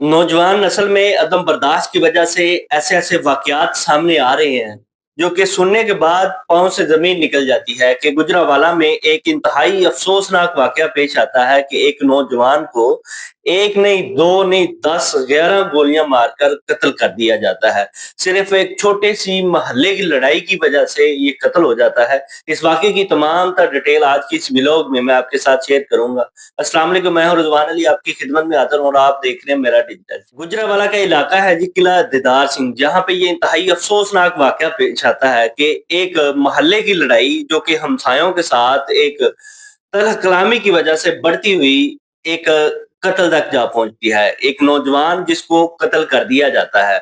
नौजवान नस्ल में अदम बर्दाश्त की वजह से ऐसे ऐसे वाकयात सामने आ रहे हैं जो कि सुनने के बाद पांव से जमीन निकल जाती है कि गुजरांवाला में एक इंतहाई अफसोसनाक वाकया पेश आता है कि एक नौजवान को एक नहीं दो नहीं 10 11 गोलियां मारकर कत्ल कर दिया जाता है। सिर्फ एक छोटे सी मोहल्ले की लड़ाई की वजह से ये कत्ल हो जाता है। इस वाकये की तमाम तर डिटेल आज की इस व्लॉग में मैं आपके साथ शेयर करूंगा। अस्सलाम वालेकुम, मैं हूं रिजवान अली आपकी खिदमत में हाजिर हूं और आप देख रहे हैं मेरा डिजिटल। गुजरांवाला का इलाका है जी किला दीदार सिंह, जहां पे ये इंतहाई अफसोसनाक वाकया पेश आता है कि एक मोहल्ले की लड़ाई जो कि हमसायों के साथ एक तलह कलामी की वजह से बढ़ती हुई एक कत्ल तक जा पहुंचती है। एक नौजवान जिसको कत्ल कर दिया जाता है।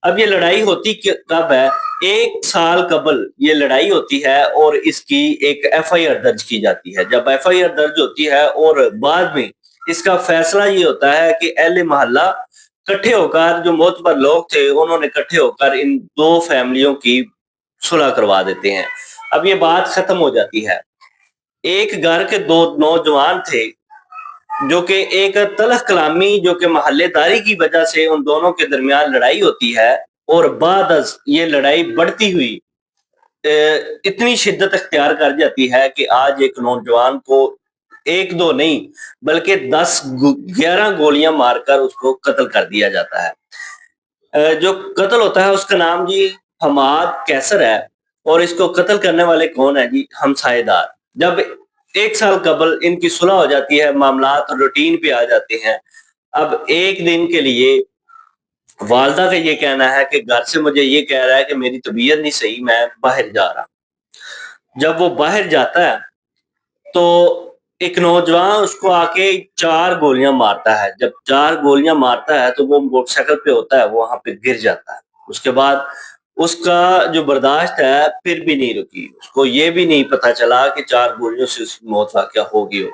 अब ये लड़ाई होती कब है? 1 साल कबल ये लड़ाई होती है और इसकी एक एफआईआर दर्ज की जाती है। जब एफआईआर दर्ज होती है और बाद में इसका फैसला ये होता है कि अहले मोहल्ला इकट्ठे होकर, जो मोतबर लोग थे उन्होंने इकट्ठे होकर इन दो फैमिलियों की सुलह करवा देते हैं। अब ये बात खत्म हो जाती है। एक घर के दो नौजवान थे जो कि एक तलख कलामी जो कि मोहल्लेदारी की वजह से उन दोनों के दरमियान लड़ाई होती है और बाद अज़ ये लड़ाई बढ़ती हुई इतनी शिद्दत अख्तियार कर जाती है कि आज एक नौजवान को एक दो नहीं बल्कि 10 11 गोलियां मारकर उसको कत्ल कर दिया जाता है। जो कत्ल होता है उसका नाम जी हमाद कैसर है और इसको कत्ल करने वाले कौन है जी? हमसायेदार। जब 1 साल कबल इनकी सुलह हो जाती है, मामलात रूटीन पे आ जाते हैं। अब एक दिन के लिए वालदा का ये कहना है कि घर से मुझे ये कह रहा है कि मेरी तबीयत नहीं सही, मैं बाहर जा रहा हूं। जब वो बाहर जाता है तो एक नौजवान उसको आके 4 गोलियां मारता है। जब 4 गोलियां मारता है तो वो मोटरसाइकिल पे होता है, वो वहां पे गिर जाता है। उसके बाद उसका जो बर्दाश्त है फिर भी नहीं रुकी। उसको ये भी नहीं पता चला कि 4 गोलियों से उसकी मौत वाकया होगी हो।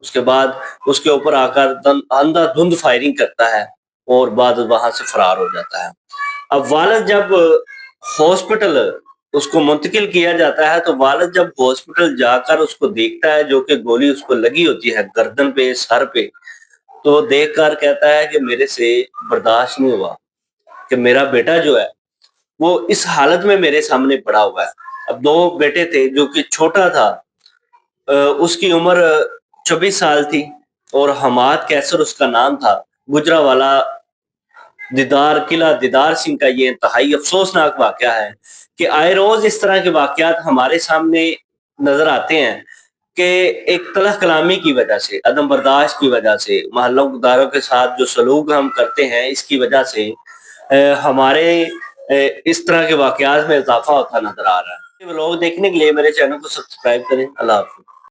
उसके बाद उसके ऊपर आकर अंधाधुंध फायरिंग करता है और बाद वहां से फरार हो जाता है। अब वालिद जब हॉस्पिटल उसको मुंतकिल किया जाता है तो वालिद जब हॉस्पिटल जाकर उसको देखता है, जो कि गोली उसको लगी होती है गर्दन पे, सर पे, तो देखकर कहता है कि मेरे से बर्दाश्त नहीं हुआ कि मेरा बेटा जो है वो इस हालत में मेरे सामने पड़ा हुआ है। अब दो बेटे थे, जो कि छोटा था उसकी उम्र 24 साल थी और हमाद कैसर उसका नाम था। गुजरांवाला दीदार किला दीदार सिंह का ये इंतहाई अफसोसनाक वाकया है कि आए रोज इस तरह के वाकयात हमारे सामने नजर आते हैं कि एक तलख कलामी की वजह से, अदम बर्दाश्त की वजह से, मोहल्लोदारों के साथ जो सलूक हम करते हैं इसकी वजह से हमारे इस तरह के वाकयात में इजाफा होता नजर आ रहा है। लोग देखने के लिए मेरे चैनल को सब्सक्राइब करें। अल्लाह हाफ़िज़।